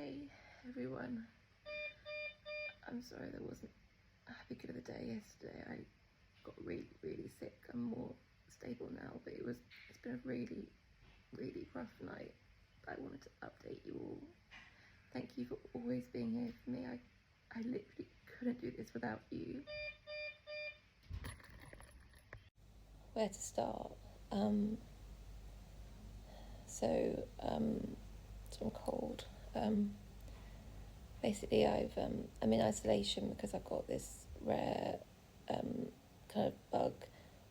Hey everyone, I'm sorry there wasn't a happy good of the day yesterday. I got really sick. I'm more stable now, but it's been a really rough night. I wanted to update you all. Thank you for always being here for me. I literally couldn't do this without you. Where to start? So I'm cold. Basically, I'm in isolation because I've got this rare kind of bug,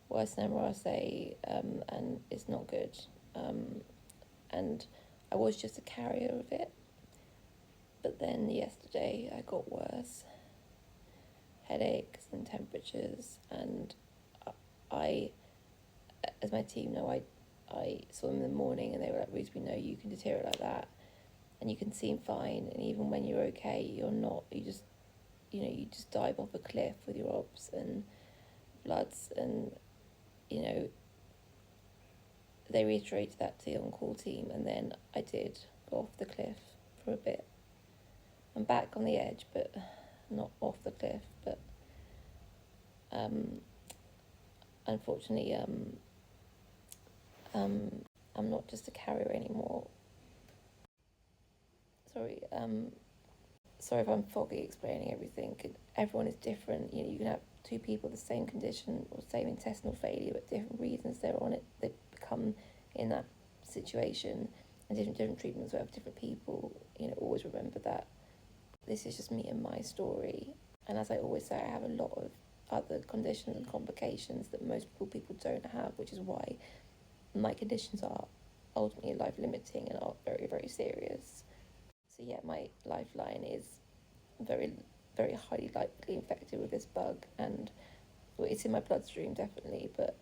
worse than MRSA, and it's not good. And I was just a carrier of it, but then yesterday I got worse, headaches and temperatures, and I, as my team know, I saw them in the morning and they were like, "Ruth, we know you can deteriorate like that, and you can seem fine, and even when you're okay, you're not. You just dive off a cliff with your obs and bloods." And they reiterated that to the on-call team, and then I did go off the cliff for a bit. I'm back on the edge, but not off the cliff. But unfortunately, I'm not just a carrier anymore. Sorry if I'm foggy explaining everything. Everyone is different. You can have two people with the same condition or same intestinal failure, but different reasons they're on it. They become in that situation, and different treatments will have different people. Always remember that this is just me and my story. And as I always say, I have a lot of other conditions and complications that most people don't have, which is why my conditions are ultimately life-limiting and are very serious. So yeah, my lifeline is very highly likely infected with this bug, and it's in my bloodstream definitely, but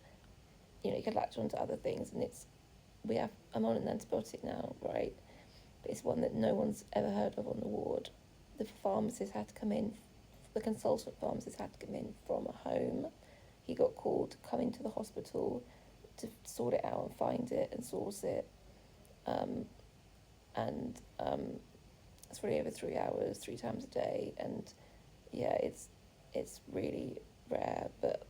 you can latch on to other things, and I'm on an antibiotic now, right? But it's one that no one's ever heard of on the ward. The pharmacist had to come in, the consultant pharmacist had to come in from a home. He got called to come into the hospital to sort it out and find it and source it. It's really over 3 hours, 3 times a day, and yeah, it's really rare, but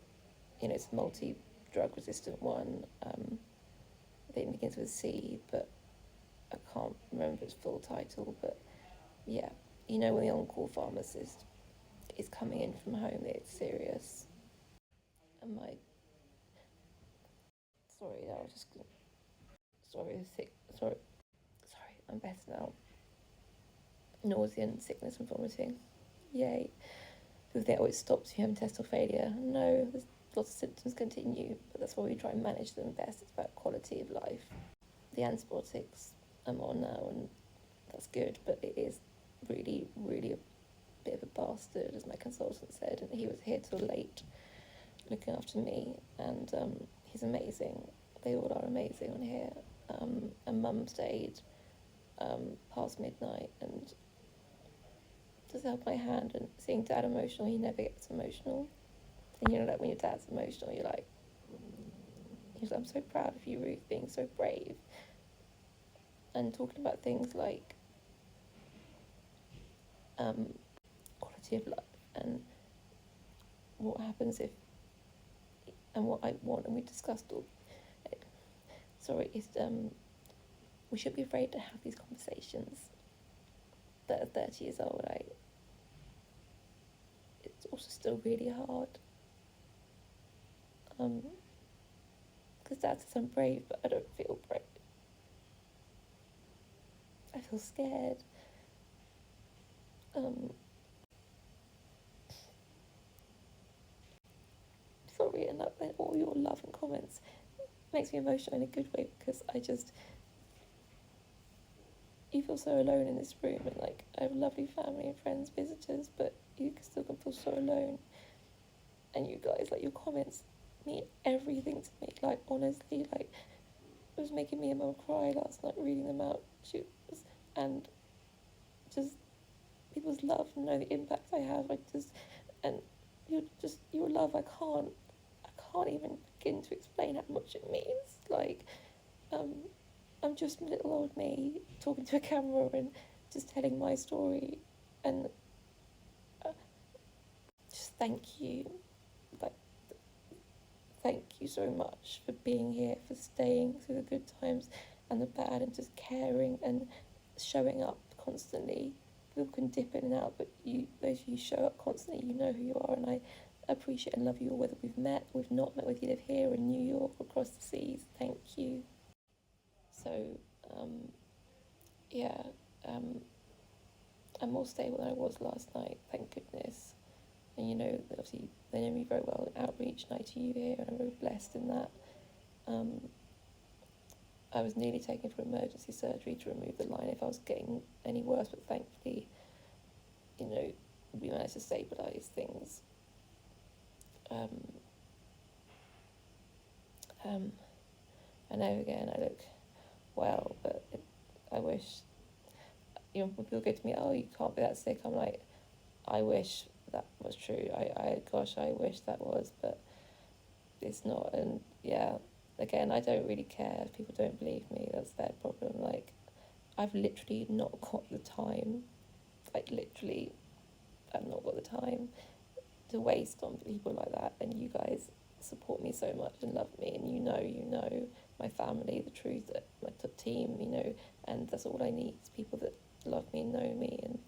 it's a multi-drug resistant one. I think it begins with a C, but I can't remember its full title. But yeah, when the on-call pharmacist is coming in from home, it's serious. And sorry, I was just sorry, I'm better now. Nausea and sickness and vomiting. Yay. People think, it stops if you have intestinal failure. No, there's lots of symptoms continue, but that's why we try and manage them best. It's about quality of life. The antibiotics I'm on now, and that's good, but it is really a bit of a bastard, as my consultant said, and he was here till late looking after me, and he's amazing. They all are amazing on here. And Mum stayed past midnight and just held my hand, and seeing Dad emotional, he never gets emotional. And like when your dad's emotional, he's like, "I'm so proud of you, Ruth, being so brave." And talking about things like quality of life and what happens if, and what I want, and we discussed all. We should be afraid to have these conversations that are 30 years old. It's also still really hard. Because Dad says I'm brave, but I don't feel brave. I feel scared. Sorry, and all your love and comments makes me emotional in a good way, because you feel so alone in this room, and I have lovely family and friends, visitors, but you still can feel so alone. And you guys, your comments mean everything to me. Honestly, it was making me and Mum cry last night reading them out. And just people's love and know the impact I have. And your love, I can't even begin to explain how much it means. I'm just little old me talking to a camera and just telling my story, and just thank you. Like, thank you so much for being here, for staying through the good times and the bad, and just caring and showing up constantly. People can dip in and out, but those of you show up constantly, you know who you are, and I appreciate and love you all, whether we've met, we've not met, whether you live here in New York or across the seas. Thank you. So, yeah, I'm more stable than I was last night, thank goodness. And obviously they know me very well in outreach and ITU here, and I'm very blessed in that. I was nearly taken for emergency surgery to remove the line if I was getting any worse, but thankfully, we managed to stabilise things. I know again I look well, but I wish, when people go to me, oh, you can't be that sick, I'm like, I wish that was true. I wish that was, but it's not. And yeah, again, I don't really care if people don't believe me. That's their problem. Like, I've literally not got the time. Like, literally, I've not got the time to waste on people like that. And you guys support me so much and love me, and you know my family, the truth, my team, and that's all I need is people that love me and know me. And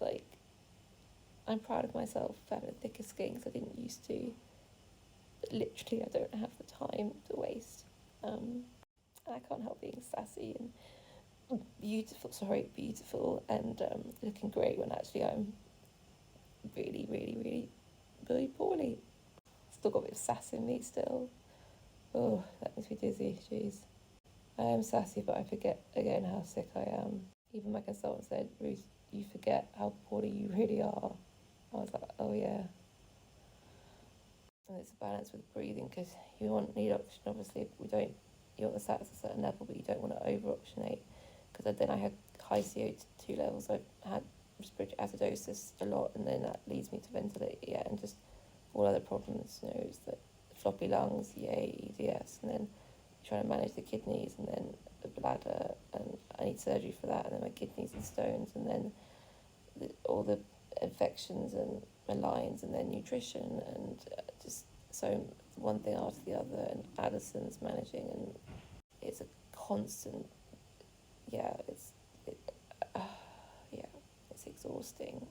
like, I'm proud of myself for having a thicker skin because I didn't used to. But literally, I don't have the time to waste. And I can't help being sassy and beautiful and looking great when actually I'm really, really, really, really poorly. Still got a bit of sass in me still. Oh, that makes me dizzy, jeez. I am sassy, but I forget again how sick I am. Even my consultant said, Ruth, you forget how poorly you really are. I was like, oh yeah. And it's a balance with breathing, because you need oxygen, obviously. You want the sats at a certain level, but you don't want to over-oxygenate, because then I had high CO2 levels. I had respiratory acidosis a lot, and then that leads me to ventilate, and just all other problems, is that floppy lungs, EDS, and then trying to manage the kidneys, and then the bladder, and I need surgery for that, and then my kidneys and stones, and then all the infections and my lines, and then nutrition, and just so one thing after the other, and Addison's managing, and it's a constant, it's exhausting.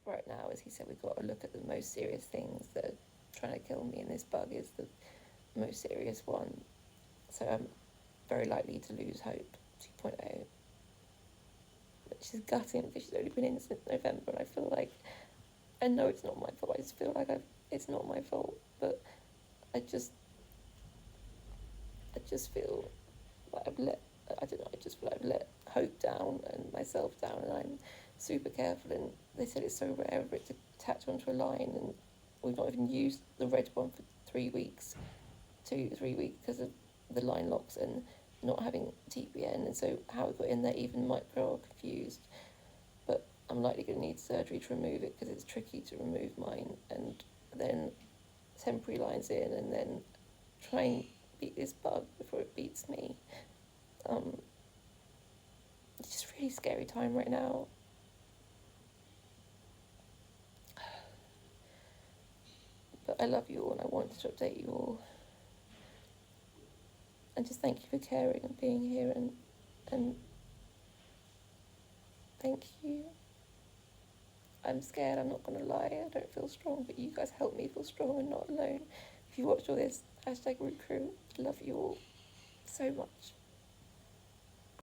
Right now, as he said, we've got to look at the most serious things that are trying to kill me, and this bug is the most serious one. So I'm very likely to lose hope 2.0. Which is gutting, because she's only been in since November, and I feel like, I know it's not my fault, I just feel like it's not my fault, but I just feel like I just feel like I've let hope down and myself down, and I'm super careful, and they said it's so rare for it to attach onto a line, and we've not even used the red one for 3 weeks, 2-3 weeks, because of the line locks and not having TPN, and so how it got in there, even micro are confused. But I'm likely going to need surgery to remove it, because it's tricky to remove mine, and then temporary lines in, and then try and beat this bug before it beats me. It's just a really scary time right now. But I love you all, and I wanted to update you all. And just thank you for caring and being here, and thank you. I'm scared, I'm not going to lie, I don't feel strong, but you guys help me feel strong and not alone. If you watched all this, #RootCrew, love you all so much.